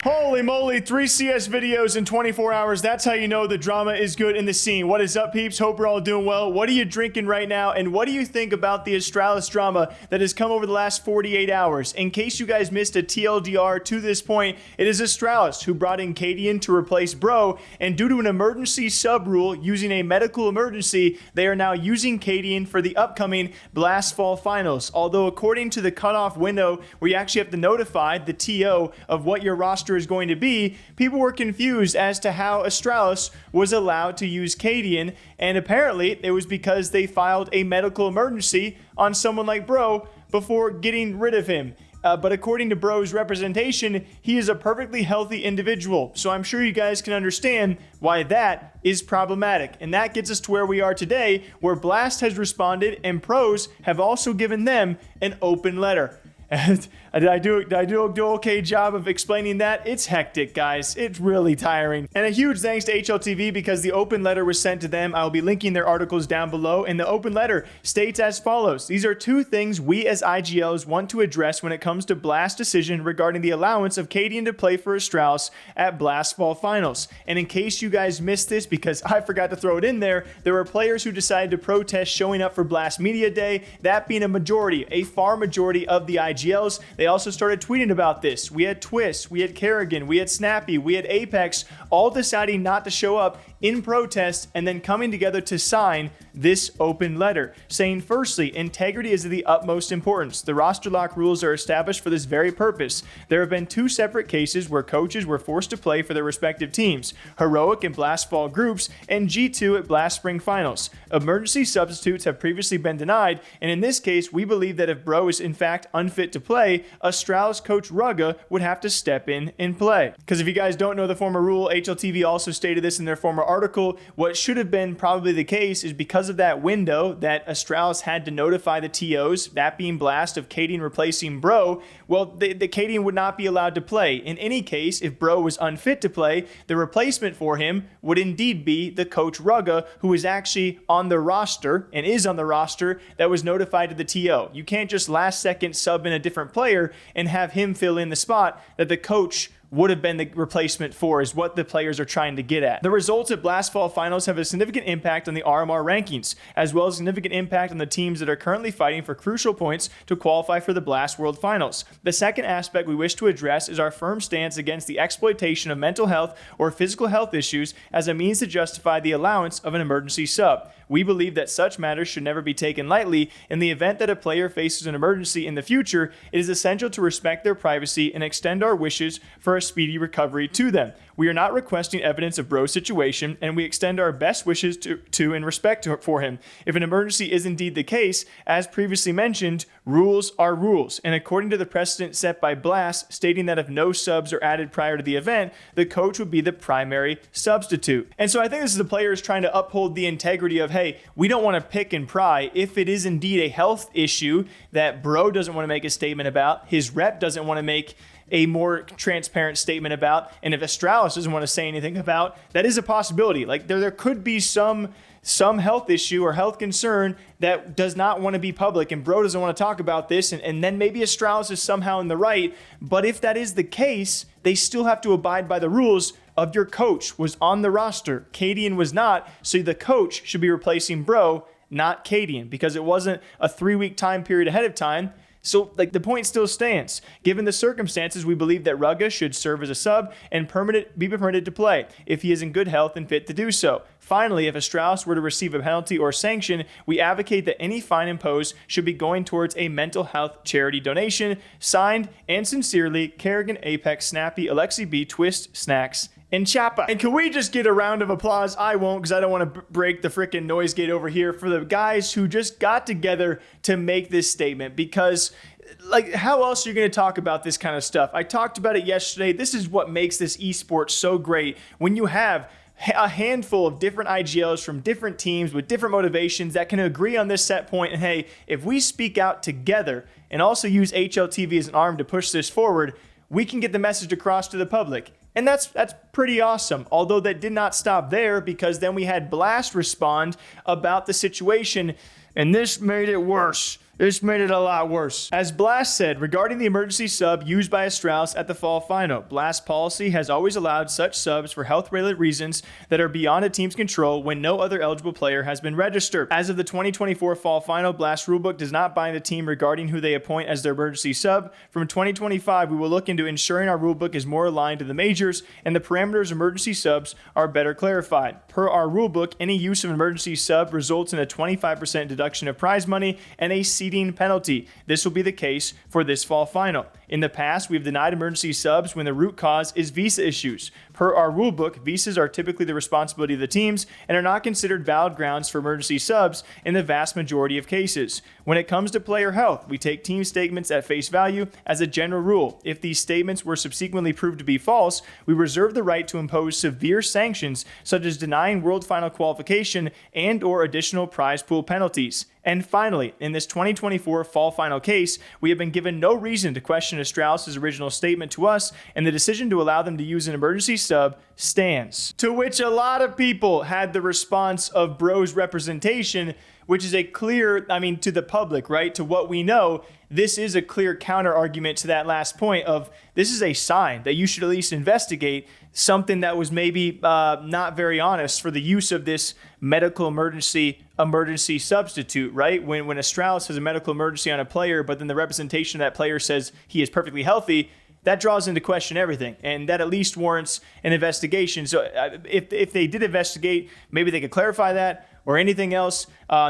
Holy moly, 3 CS videos in 24 hours. That's how you know the drama is good in the scene. What is up, peeps? Hope we're all doing well. What are you drinking right now? And what do you think about the Astralis drama that has come over the last 48 hours? In case you guys missed a TLDR to this point, it is Astralis who brought in Cadian to replace Bro, and due to an emergency sub rule using a medical emergency, they are now using Cadian for the upcoming Blast Fall Finals. Although according to the cutoff window where you actually have to notify the TO of what your roster is going to be, people were confused as to how Astralis was allowed to use Cadian, and apparently it was because they filed a medical emergency on someone like Bro before getting rid of him. But according to Bro's representation, he is a perfectly healthy individual. So I'm sure you guys can understand why that is problematic. And that gets us to where we are today, where Blast has responded and pros have also given them an open letter. Did I do an okay job of explaining that? It's hectic, guys. It's really tiring. And a huge thanks to HLTV because the open letter was sent to them. I will be linking their articles down below. And the open letter states as follows. These are two things we as IGLs want to address when it comes to Blast's decision regarding the allowance of Cadian to play for Astralis at Blast Fall Finals. And in case you guys missed this, because I forgot to throw it in there were players who decided to protest showing up for Blast Media Day, that being a far majority of the IGLs. They also started tweeting about this. We had Twistzz, we had Karrigan, we had Snappi, we had Apex, all deciding not to show up in protest and then coming together to sign this open letter, saying firstly, integrity is of the utmost importance. The roster lock rules are established for this very purpose. There have been two separate cases where coaches were forced to play for their respective teams, Heroic and Blast Fall groups, and G2 at Blast Spring Finals. Emergency substitutes have previously been denied, and in this case, we believe that if Bro is in fact unfit to play, Astralis coach Rugga would have to step in and play. Because if you guys don't know the former rule, HLTV also stated this in their former article. What should have been probably the case is because of that window that Astralis had to notify the TOs, that being Blast, of Cadian replacing Bro, well, the Cadian would not be allowed to play. In any case, if Bro was unfit to play, the replacement for him would indeed be the coach Rugga, who is actually on the roster and is on the roster that was notified to the TO. You can't just last second sub in a different player and have him fill in the spot that the coach would have been the replacement for, is what the players are trying to get at. The results at Blast Fall Finals have a significant impact on the RMR rankings, as well as a significant impact on the teams that are currently fighting for crucial points to qualify for the Blast World Finals. The second aspect we wish to address is our firm stance against the exploitation of mental health or physical health issues as a means to justify the allowance of an emergency sub. We believe that such matters should never be taken lightly. In the event that a player faces an emergency in the future, it is essential to respect their privacy and extend our wishes for a speedy recovery to them. We are not requesting evidence of Bro's situation, and we extend our best wishes to and respect for him. If an emergency is indeed the case, as previously mentioned, rules are rules. And according to the precedent set by Blast, stating that if no subs are added prior to the event, the coach would be the primary substitute. And so I think this is the players trying to uphold the integrity of, hey, we don't want to pick and pry. If it is indeed a health issue that Bro doesn't want to make a statement about, his rep doesn't want to make a more transparent statement about, and if Astralis doesn't want to say anything about, that is a possibility. Like there could be some health issue or health concern that does not want to be public, and Bro doesn't want to talk about this, and then maybe Astralis is somehow in the right. But if that is the case, they still have to abide by the rules of your coach was on the roster. Cadian was not, so the coach should be replacing Bro, not Cadian, because it wasn't a 3-week time period ahead of time. So, the point still stands. Given the circumstances, we believe that Rugga should serve as a sub and be permitted to play if he is in good health and fit to do so. Finally, if Astralis were to receive a penalty or sanction, we advocate that any fine imposed should be going towards a mental health charity donation. Signed and sincerely, Karrigan, Apex, Snappi, Alexi B, Twistzz, Snacks, and Chappa. And can we just get a round of applause? I won't, because I don't want to break the freaking noise gate over here, for the guys who just got together to make this statement, because like, how else are you going to talk about this kind of stuff? I talked about it yesterday. This is what makes this esport so great, when you have a handful of different IGLs from different teams with different motivations that can agree on this set point. And hey, if we speak out together and also use HLTV as an arm to push this forward, we can get the message across to the public. And that's pretty awesome. Although that did not stop there, because then we had Blast respond about the situation, and this made it worse. This made it a lot worse. As Blast said, regarding the emergency sub used by Astralis at the fall final, Blast policy has always allowed such subs for health-related reasons that are beyond a team's control when no other eligible player has been registered. As of the 2024 fall final, Blast rulebook does not bind the team regarding who they appoint as their emergency sub. From 2025, we will look into ensuring our rulebook is more aligned to the majors and the parameters of emergency subs are better clarified. Per our rulebook, any use of an emergency sub results in a 25% deduction of prize money and a seeding penalty. This will be the case for this fall final. In the past, we've denied emergency subs when the root cause is visa issues. Per our rulebook, visas are typically the responsibility of the teams and are not considered valid grounds for emergency subs in the vast majority of cases. When it comes to player health, we take team statements at face value as a general rule. If these statements were subsequently proved to be false, we reserve the right to impose severe sanctions such as denying World Final qualification and/or additional prize pool penalties. And finally, in this 2024 fall final case, we have been given no reason to question Astralis' original statement to us, and the decision to allow them to use an emergency sub stands. To which a lot of people had the response of Bro's representation, which is a clear, to the public, right? To what we know, this is a clear counter argument to that last point of this is a sign that you should at least investigate something that was maybe not very honest for the use of this medical emergency substitute, right? When Astralis has a medical emergency on a player, but then the representation of that player says he is perfectly healthy, that draws into question everything, and that at least warrants an investigation. So if they did investigate, maybe they could clarify that or anything else.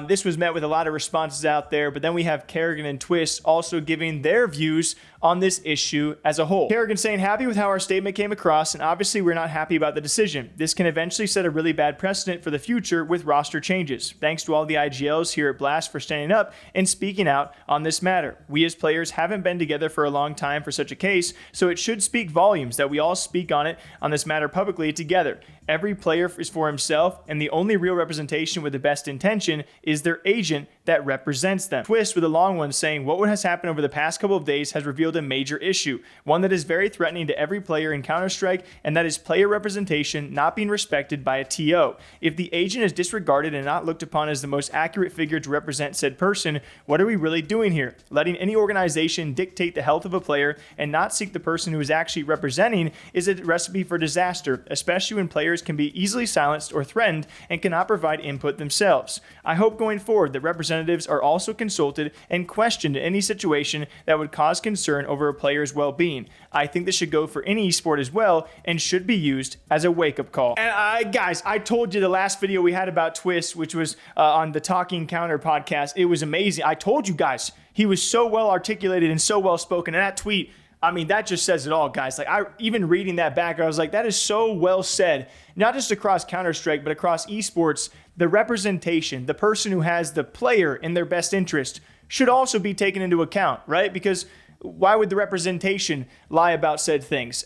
This was met with a lot of responses out there, but then we have Karrigan and Twistzz also giving their views on this issue as a whole. Karrigan saying, happy with how our statement came across, and obviously we're not happy about the decision. This can eventually set a really bad precedent for the future with roster changes. Thanks to all the IGLs here at Blast for standing up and speaking out on this matter. We as players haven't been together for a long time for such a case, so it should speak volumes that we all speak on this matter publicly together. Every player is for himself, and the only real representation with the best intention is their agent that represents them. Twistzz with a long one saying, what has happened over the past couple of days has revealed a major issue, one that is very threatening to every player in Counter-Strike, and that is player representation not being respected by a TO. If the agent is disregarded and not looked upon as the most accurate figure to represent said person, what are we really doing here? Letting any organization dictate the health of a player and not seek the person who is actually representing is a recipe for disaster, especially when players can be easily silenced or threatened and cannot provide input themselves. I hope going forward that representatives are also consulted and questioned in any situation that would cause concern over a player's well-being. I think this should go for any esport as well and should be used as a wake-up call. And guys, I told you the last video we had about Twistzz, which was on the Talking Counter podcast, it was amazing. I told you guys, he was so well articulated and so well spoken, and that tweet, that just says it all, guys. Even reading that back, I was like, that is so well said. Not just across Counter-Strike, but across esports, the representation, the person who has the player in their best interest should also be taken into account, right? Because why would the representation lie about said things?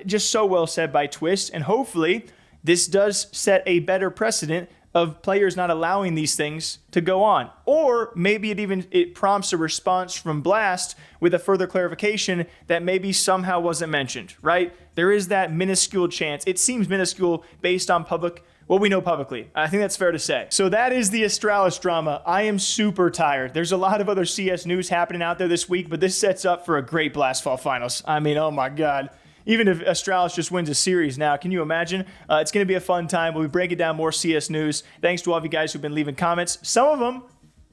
Just so well said by Twistzz, and hopefully this does set a better precedent of players not allowing these things to go on. Or maybe it prompts a response from Blast with a further clarification that maybe somehow wasn't mentioned, right? There is that minuscule chance. It seems minuscule based on what we know publicly. I think that's fair to say. So that is the Astralis drama. I am super tired. There's a lot of other CS news happening out there this week, but this sets up for a great Blast Fall Finals. Oh my God. Even if Astralis just wins a series now, can you imagine? It's going to be a fun time. We'll be breaking down more CS news. Thanks to all of you guys who've been leaving comments. Some of them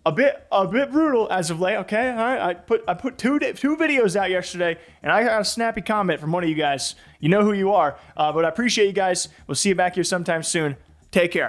a bit brutal as of late. Okay, all right. I put two videos out yesterday, and I got a snappy comment from one of you guys. You know who you are. But I appreciate you guys. We'll see you back here sometime soon. Take care.